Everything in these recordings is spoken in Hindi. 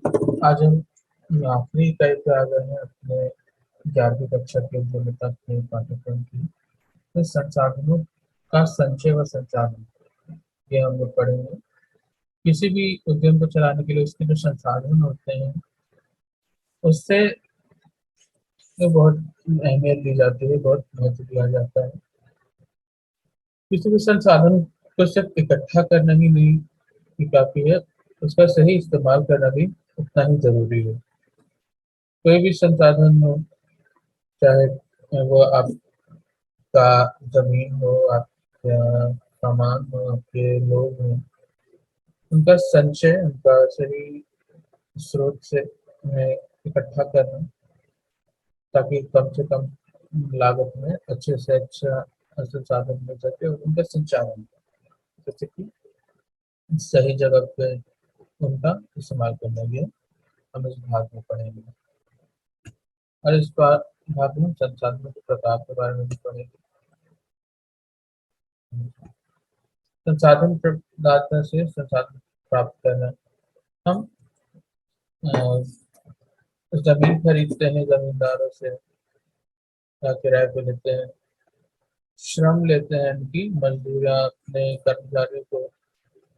आज हम आखिरी टाइप पे आ गए हैं अपने 11वीं कक्षा के जो तक के पाठ्यक्रम की। तो संसाधनों का संचय व संचालन, ये हम लोग पढ़ेंगे। किसी भी उद्यम को चलाने के लिए उसके जो संसाधन होते हैं उससे तो बहुत अहमियत दी जाती है, बहुत महत्व दिया जाता है। किसी भी संसाधन को सिर्फ इकट्ठा करना ही नहीं ही काफी है, उसका सही इस्तेमाल करना भी उतना ही जरूरी है। कोई भी संसाधन हो, चाहे वो आपका जमीन हो, आपका सामान हो, आपके लोग हो, उनका संचय, उनका सही स्रोत से उन्हें इकट्ठा करना, ताकि कम से कम लागत में अच्छे से अच्छा संसाधन मिल सके और उनका संचालन, जैसे कि सही जगह पे उनका इस्तेमाल करना भी हम इस भाग में पढ़ेंगे। और इस भाग में संसाधनों के प्रकार के बारे में भी पढ़ेंगे। संसाधन प्रदाता से संसाधन प्राप्त करना, हम जमीन खरीदते हैं जमींदारों से या किराए पे लेते हैं, श्रम लेते हैं, इनकी मजदूरियाँ अपने कर्मचारियों को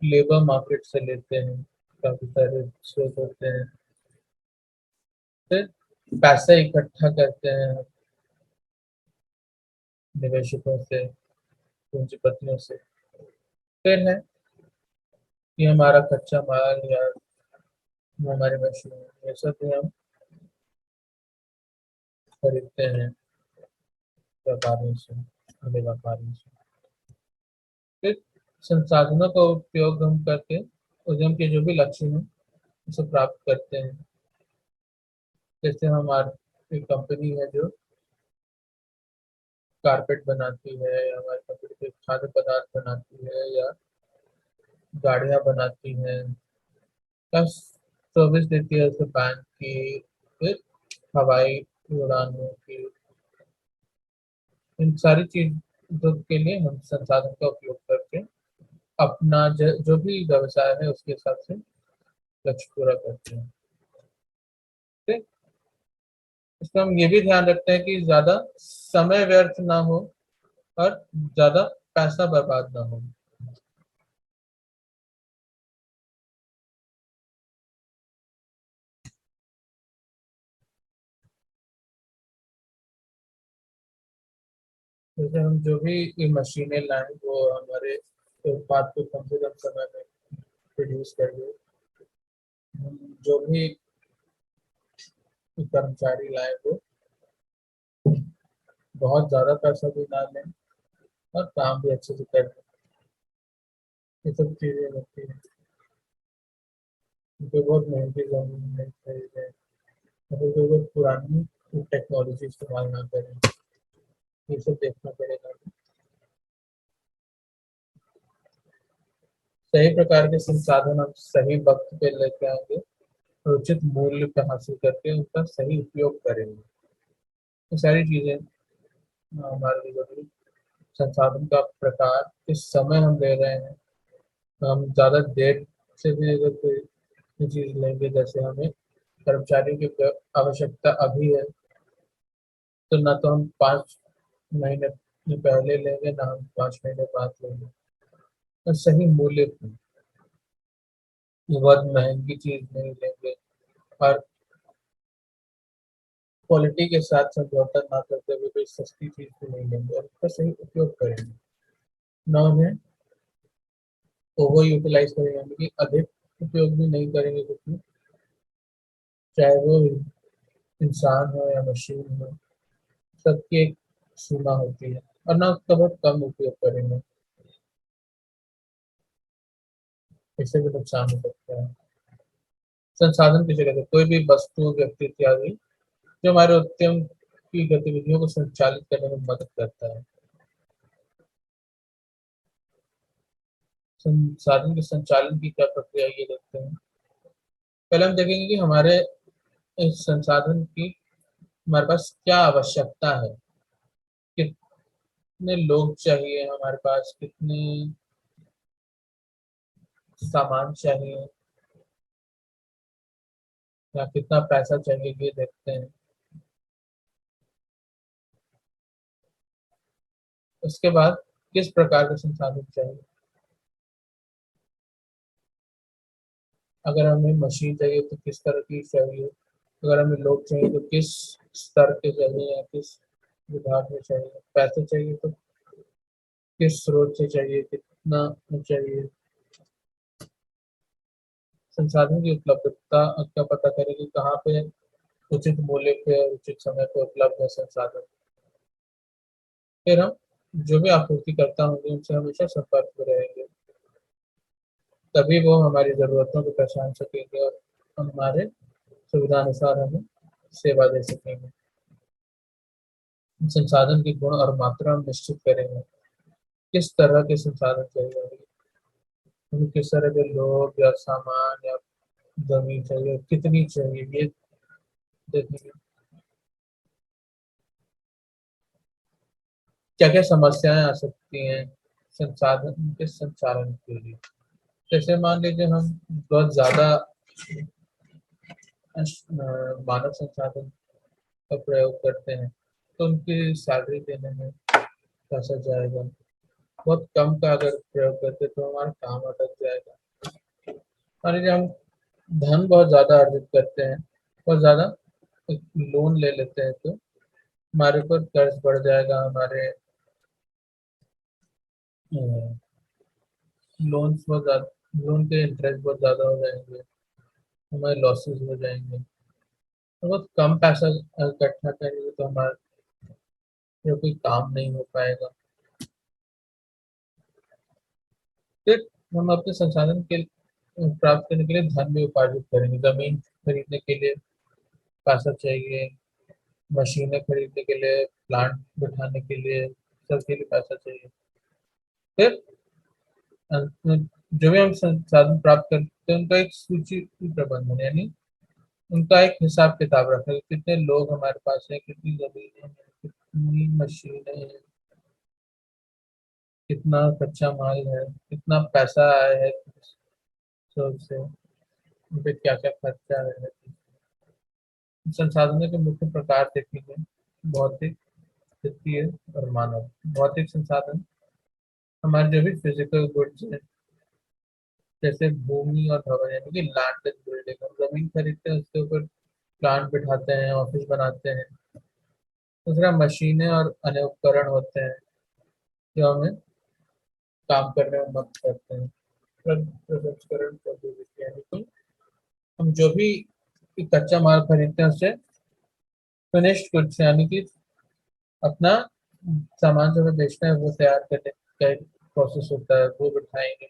लेबर मार्केट से लेते हैं, काफी सारे स्रोत होते हैं। फिर पैसा इकट्ठा करते हैं निवेशकों से, पूंजीपतियों से। फिर है कि हमारा कच्चा माल या हमारी मशीन, ये सब भी हम खरीदते हैं व्यापारियों से, बड़े व्यापारियों से। फिर संसाधनों का उपयोग हम करके उद्यम के जो भी लक्ष्य हैं उसे प्राप्त करते हैं। जैसे हमारी एक कंपनी है जो कारपेट बनाती है, या हमारी कंपनी कोई खाद्य पदार्थ बनाती है, या गाड़ियां बनाती है, या सर्विस देती है जैसे बैंक की, फिर हवाई उड़ानों की। इन सारी चीजों के लिए हम संसाधन का उपयोग करके अपना जो भी व्यवसाय है उसके हिसाब से लक्ष्य पूरा करते हैं। ठीक। इसमें हम ये भी ध्यान रखते हैं कि ज्यादा समय व्यर्थ ना हो और ज्यादा पैसा बर्बाद ना हो। जैसे हम जो भी ये मशीनें लाएं वो हमारे उत्पाद को कम से कम समय में प्रोड्यूस कर दे। हम जो भी कर्मचारी लाए वो बहुत ज्यादा पैसा भी ना लें और काम भी अच्छे से कर दें। ये सब चीजें होती हैं। उनको बहुत महंगी जमीन नहीं खरीदें, अगर कोई बहुत पुरानी टेक्नोलॉजी इस्तेमाल ना करें, ये सब देखना पड़ेगा। सही प्रकार के संसाधन हम सही वक्त पे लेके आएंगे और उचित मूल्य पे हासिल करके उनका सही उपयोग करेंगे। ये सारी चीजें हमारे लिए जरूरी। संसाधन का प्रकार, किस समय हम ले रहे हैं, हम ज्यादा देर से भी अगर कोई चीज लेंगे, जैसे हमें कर्मचारियों की आवश्यकता अभी है, तो ना तो हम 5 महीने पहले लेंगे, ना हम 5 महीने बाद लेंगे। और सही मूल्य पे, बहुत महंगी चीज नहीं लेंगे और क्वालिटी के साथ समझौता ना करते हुए कोई सस्ती चीज भी नहीं लेंगे और उसका सही उपयोग करेंगे। ना उन्हें ओवर यूटिलाइज करेंगे, यानी कि अधिक उपयोग भी नहीं करेंगे, क्योंकि चाहे वो इंसान हो या मशीन हो, सबकी एक सीमा होती है। और ना उसका बहुत कम उपयोग करेंगे, इससे भी नुकसान हो सकता है। संसाधन की जगह कोई भी वस्तु, व्यक्ति इत्यादि जो हमारे उद्यम की गतिविधियों को संचालित करने में मदद करता है। संसाधन के संचालन की क्या प्रक्रिया, ये देखते हैं। पहले हम देखेंगे कि हमारे इस संसाधन की हमारे पास क्या आवश्यकता है, कितने लोग चाहिए, हमारे पास कितने सामान चाहिए, या कितना पैसा चाहिए ये देखते हैं। उसके बाद किस प्रकार के संसाधन चाहिए। अगर हमें मशीन चाहिए तो किस तरह की चाहिए, अगर हमें लोग चाहिए तो किस स्तर के चाहिए या किस विभाग में चाहिए, पैसे चाहिए तो किस स्रोत से चाहिए, कितना चाहिए। संसाधन की उपलब्धता का पता करें कि कहाँ पे उचित मूल्य पे और उचित समय पे उपलब्ध है संसाधन। फिर हम जो भी आपूर्तिकर्ता होंगे उनसे हमेशा संपर्क में रहेंगे, तभी वो हमारी ज़रूरतों को पहचान सकेंगे और हमारे सुविधानुसार हमें सेवा दे सकेंगे। संसाधन की गुण और मात्रा हम निश्चित करेंगे, किस तरह के संसाधन चाहिए हमें, हमें किस तरह के लोग या सामान या जमीन चाहिए, कितनी चाहिए, ये देखेंगे। क्या क्या समस्याएं आ सकती हैं संसाधन के संचालन के लिए। जैसे मान लीजिए हम बहुत ज़्यादा मानव संसाधन का प्रयोग करते हैं तो उनकी सैलरी देने में पैसा जाएगा। बहुत कम का अगर प्रयोग करते तो हमारा काम अटक जाएगा। मान लीजिए हम धन बहुत ज़्यादा अर्जित करते हैं, बहुत ज़्यादा लोन ले लेते हैं तो हमारे ऊपर कर्ज बढ़ जाएगा, हमारे लोन बहुत ज़्यादा, लोन के इंटरेस्ट बहुत ज़्यादा हो जाएंगे, हमारे लॉसेस हो जाएंगे। तो बहुत कम पैसा इकट्ठा करेंगे तो हमारा कोई काम नहीं हो पाएगा। फिर हम अपने संसाधन के प्राप्त करने के लिए धन भी उपार्जित करेंगे। जमीन खरीदने के लिए पैसा चाहिए, मशीनें खरीदने के लिए, प्लांट बिठाने के लिए, सबके लिए पैसा चाहिए। फिर अंत में जो भी हम संसाधन प्राप्त करते हैं उनका एक सूची प्रबंधन, यानी उनका एक हिसाब किताब रखें, कितने लोग हमारे पास हैं, कितनी जमीनें हैं, कितनी मशीनें हैं, कितना कच्चा माल है, कितना पैसा आया है स्रोत से, उन पे क्या क्या खर्चा है। संसाधनों के मुख्य प्रकार देखेंगे, भौतिक, वित्तीय और मानव। भौतिक संसाधन हमारे जो भी फिजिकल गुड्स हैं, जैसे भूमि और भवन, यानी कि लैंड एंड बिल्डिंग। हम जमीन खरीदते हैं, उसके ऊपर प्लांट बिठाते हैं, ऑफिस बनाते हैं। दूसरा मशीनें और अन्य उपकरण होते हैं जो हमें काम करने में मदद करते हैं। प्रसंस्करण प्रौद्योगिकी, यानी कि हम जो भी कच्चा माल खरीदते हैं उससे फिनिश्ड गुड्स, यानी कि अपना सामान जो हमें बेचना है वो तैयार करने का एक प्रोसेस होता है, वो बिठाएंगे।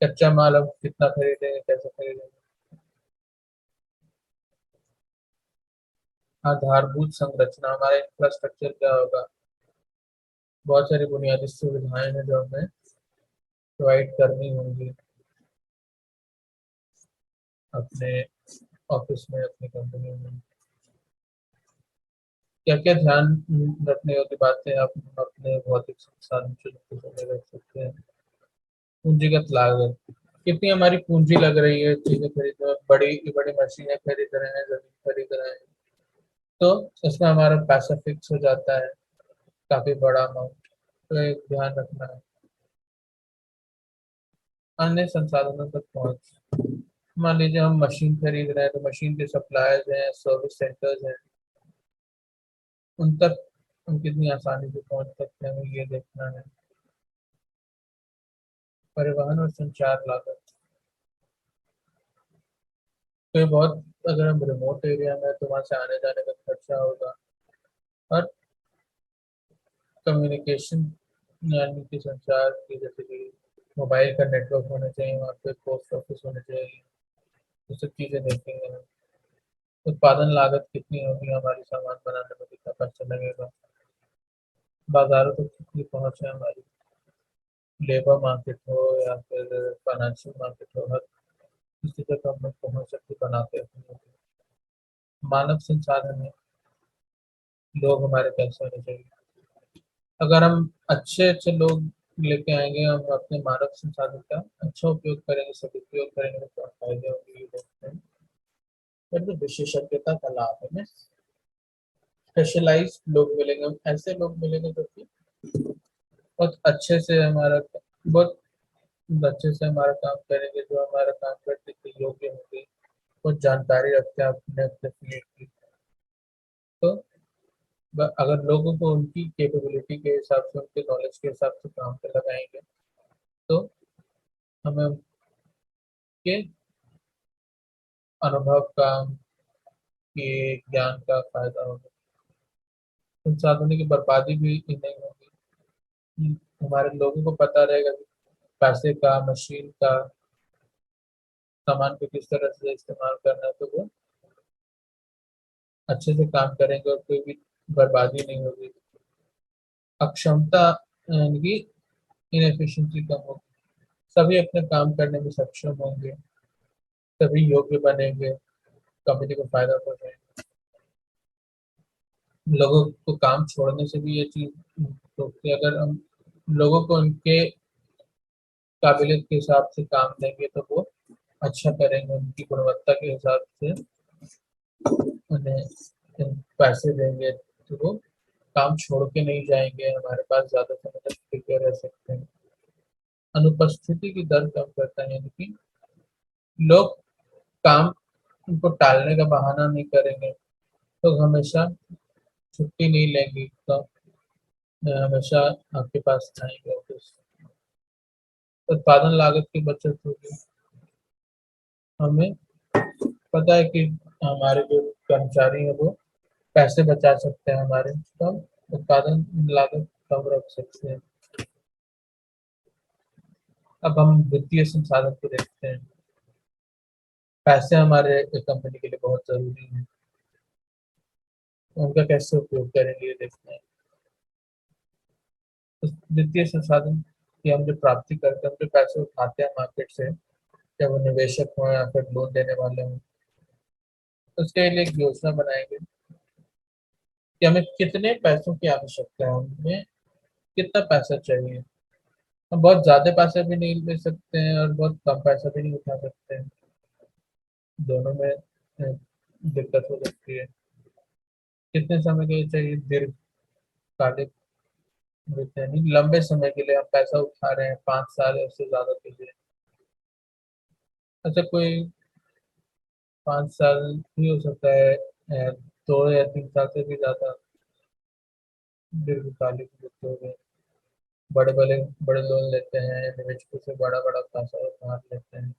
कच्चा माल हम कितना खरीदेंगे, कैसे खरीदेंगे। आधारभूत संरचना, हमारा इंफ्रास्ट्रक्चर क्या होगा। बहुत सारी बुनियादी सुविधाएं हैं जो हमें प्रोवाइड करनी होंगी अपने ऑफिस में, अपनी कंपनी में। क्या क्या ध्यान रखने योग्य बातें आप अपने भौतिक संसाधन चुनते समय रख सकते हैं। पूंजीगत लागत, कितनी हमारी पूंजी लग रही है चीजें खरीदने में। बड़ी बड़ी मशीनें खरीद रहे हैं, जमीन खरीद रहे हैं तो उसमें हमारा पैसा फिक्स हो जाता है, काफी बड़ा अमाउंट। तो एक ध्यान रखना है। अन्य संसाधनों तक पहुंच, मान लीजिए हम मशीन खरीद रहे हैं तो मशीन के सप्लायर्स हैं, सर्विस सेंटर्स हैं, उन तक हम कितनी आसानी से पहुंच सकते हैं, हमें ये देखना है। परिवहन और संचार लागत, तो बहुत, अगर हम रिमोट एरिया में हैं, तो वहाँ से आने जाने का खर्चा होगा। और कम्युनिकेशन, यानी कि संचार की, जैसे कि मोबाइल का नेटवर्क होना चाहिए, वहाँ पे पोस्ट ऑफिस होने चाहिए, ये सब चीज़ें देखेंगे हम। उत्पादन लागत कितनी होगी, हमारी सामान बनाने में कितना खर्चा लगेगा। बाजारों तक कितनी पहुँच है हमारी, लेबर मार्केट हो या फिर फाइनेंशियल मार्केट हो, हर किसी तक हम लोग पहुँच सकते बनाते हैं। मानव संसाधन है, लोग हमारे कैसे होने चाहिए। अगर हम अच्छे अच्छे लोग लेके आएंगे, हम अपने मानव संसाधन का अच्छा उपयोग करेंगे, सदुपयोग करेंगे तो क्या फायदे होंगे ये देखते हैं। बट तो विशेषज्ञता का लाभ है, हमें स्पेशलाइज्ड लोग मिलेंगे, ऐसे लोग मिलेंगे जो कि बहुत अच्छे से हमारा बहुत अच्छे से हमारा काम करेंगे, जो हमारा काम करने के योग्य होंगे, कुछ जानकारी रखते हैं अपने अपने फील्ड की। तो अगर लोगों को उनकी कैपेबिलिटी के हिसाब से, उनके नॉलेज के हिसाब से काम पे लगाएंगे, तो हमें उनके अनुभव का, उनके ज्ञान का फायदा होगा। संसाधनों की बर्बादी भी नहीं होगी। हमारे लोगों को पता रहेगा कि पैसे का, मशीन का, सामान को किस तरह से इस्तेमाल करना है, तो वो अच्छे से काम करेंगे और कोई भी बर्बादी नहीं होगी। अक्षमता यानी कि इनएफिशिएंसी कम होगी। सभी अपने काम करने में सक्षम होंगे, सभी योग्य बनेंगे, कंपनी को फायदा पहुंचेगा। लोगों को काम छोड़ने से भी ये चीज रोकती है। अगर हम लोगों को उनके काबिलियत के हिसाब से काम देंगे तो वो अच्छा करेंगे, उनकी गुणवत्ता के हिसाब से उन्हें पैसे देंगे तो वो काम छोड़ के नहीं जाएंगे, हमारे पास ज्यादा समय तक टिके रह सकते हैं। अनुपस्थिति की दर कम करता है, यानी कि लोग काम उनको टालने का बहाना नहीं करेंगे, लोग हमेशा छुट्टी नहीं लेंगे, तो हमेशा आपके पास आएंगे ऑफिस। उत्पादन लागत की बचत होगी। हमें पता है कि हमारे जो कर्मचारी हैं वो पैसे बचा सकते हैं हमारे, तो हम उत्पादन लागत कम रख सकते हैं। अब हम वित्तीय संसाधन को देखते हैं। पैसे हमारे कंपनी के लिए बहुत जरूरी है, उनका कैसे उपयोग करेंगे ये देखना है। तो वित्तीय संसाधन की हम जो प्राप्ति करते हैं, हम जो पैसे उठाते हैं मार्केट से, चाहे वो निवेशक हो या फिर लोन देने वाले हों, तो उसके लिए एक योजना बनाएंगे कि हमें कितने पैसों की आवश्यकता है, हमें कितना पैसा चाहिए। हम बहुत ज्यादा पैसा भी नहीं ले सकते हैं और बहुत कम पैसा भी नहीं उठा सकते हैं, दोनों में दिक्कत हो सकती है। कितने समय के लिए चाहिए? दीर्घकालिक वित्त, यानी लंबे समय के लिए हम पैसा उठा रहे हैं, 5 साल या उससे ज्यादा के लिए। अच्छा, कोई 5 साल भी हो सकता है, 2 या 3 साल से भी ज्यादा दीर्घकालिक वित्त हो गए। बड़े बड़े बड़े लोन लेते हैं, निवेशकों से बड़ा बड़ा पैसा उधार लेते हैं।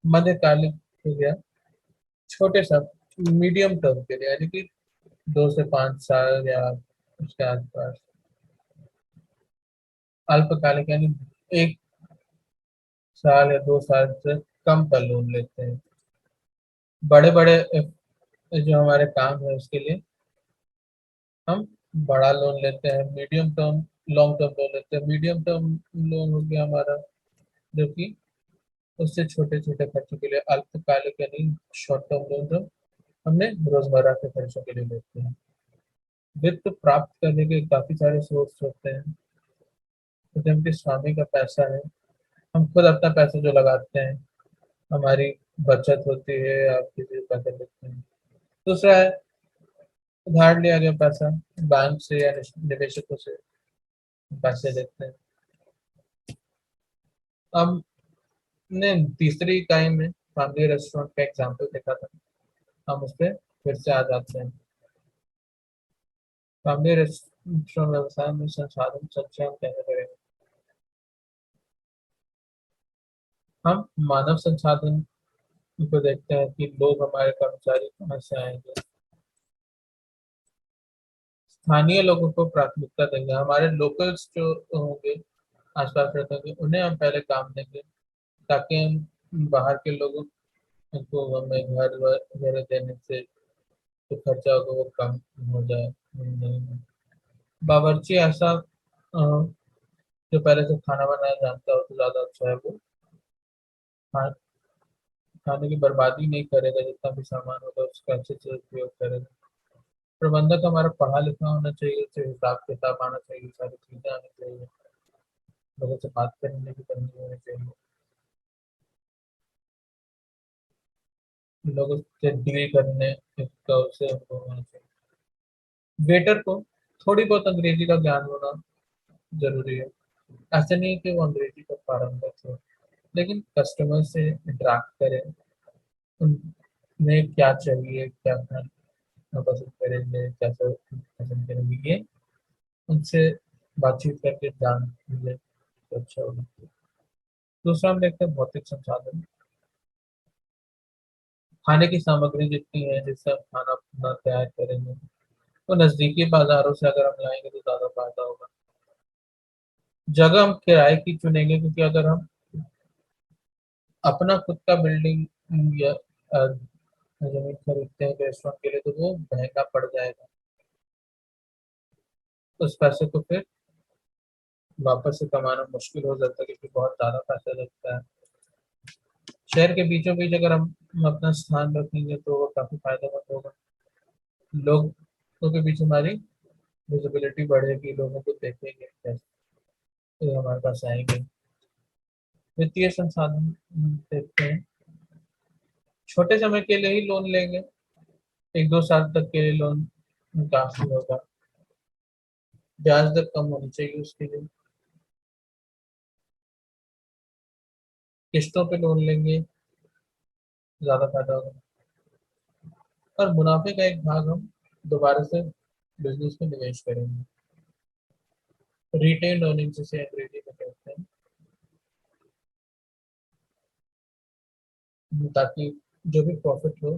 मध्यकालिक हो गया, छोटे सा मीडियम टर्म के लिए, यानी कि 2 से 5 साल या उसके आसपास। अल्पकालिक यानी 1 साल या 2 साल से कम का लोन लेते हैं। बड़े बड़े जो हमारे काम है उसके लिए हम बड़ा लोन लेते हैं। Medium term, long term loan लेते हैं। मीडियम टर्म लोन हो गया हमारा, जो कि उससे छोटे छोटे खर्चों के लिए। अल्पकालिक यानी शॉर्ट टर्म लोन जो हमने रोजमर्रा के खर्चों के लिए लेते हैं। वित्त प्राप्त करने के काफी सारे सोर्स होते हैं, जैसे उनके स्वामी का पैसा है, हम खुद अपना पैसा जो लगाते हैं, हमारी बचत होती है, आप किसी का पैसा लेते हैं। दूसरा है उधार लिया गया पैसा, बैंक से या निवेशकों से पैसे लेते हैं। हमने तीसरी इकाई में फैमिली रेस्टोरेंट का एग्जाम्पल देखा था, हम उस पर फिर से आ जाते हैं। फैमिली रेस्टोरेंट व्यवसाय में संसाधन संचयन कैसे करेंगे? हम मानव संसाधन को देखते हैं कि लोग, हमारे कर्मचारी कहाँ से आएंगे। स्थानीय लोगों को प्राथमिकता देंगे, हमारे लोकल्स जो होंगे, आसपास रहते होंगे, उन्हें हम पहले काम देंगे, ताकि हम बाहर के लोगों को हमें घर वगैरह देने से जो खर्चा होगा वो कम हो जाए। नहीं, बावर्ची ऐसा जो पहले से खाना बनाना जानता हो तो ज़्यादा अच्छा है। वो खा- खाने की बर्बादी नहीं करेगा, जितना भी सामान होगा उसका अच्छे से उपयोग करेगा। प्रबंधक हमारा पढ़ा लिखा होना चाहिए, उसे हिसाब किताब आना चाहिए, सारी चीज़ें आनी चाहिए, लोगों से बात करने की तमीज़ होनी चाहिए। लोगों से डील करने का उससे उनको होना चाहिए। वेटर को थोड़ी बहुत अंग्रेजी का ज्ञान होना जरूरी है। ऐसा नहीं है कि वो अंग्रेजी का पारंगत हो, लेकिन कस्टमर से इंटरेक्ट करें, उन्हें क्या चाहिए, क्या खाना पसंद करेंगे, कैसे पसंद करेंगे, ये उनसे बातचीत करके जान मिले तो अच्छा होगा। दूसरा हम देखते हैं भौतिक संसाधन। खाने की सामग्री जितनी है जिससे हम खाना अपना तैयार करेंगे, तो नजदीकी बाजारों से अगर हम लाएंगे तो ज्यादा फायदा होगा। जगह हम किराए की चुनेंगे, क्योंकि अगर हम अपना खुद का बिल्डिंग या जमीन खरीदते हैं रेस्टोरेंट के लिए, तो वो महंगा पड़ जाएगा। उस पैसे को फिर वापस से कमाना मुश्किल हो जाता है, क्योंकि बहुत ज्यादा पैसा लगता है। शहर के बीचों बीच अगर हम अपना स्थान रखेंगे तो वो काफी फायदेमंद होगा। लोगों के बीच हमारी विजिबिलिटी बढ़ेगी, लोगों को देखेंगे कैसे तो हमारे पास आएंगे। वित्तीय संसाधन देखते हैं। छोटे समय के लिए ही लोन लेंगे, 1-2 साल तक के लिए लोन काफी होगा। ब्याज दर कम होनी चाहिए उसके लिए। किस्तों पे लोन लेंगे, ज्यादा फायदा होगा। और मुनाफे का एक भाग हम दोबारा से बिजनेस में निवेश करेंगे। रिटेन अर्निंग जिसे अंग्रेजी में कहते हैं, ताकि जो भी प्रॉफिट हो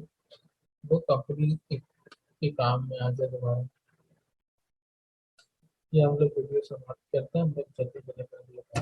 वो कंपनी के काम में आ जाए दोबारा। ये हम लोग वीडियो समाप्त करते हैं, हम लोग जल्दी मिलेंगे।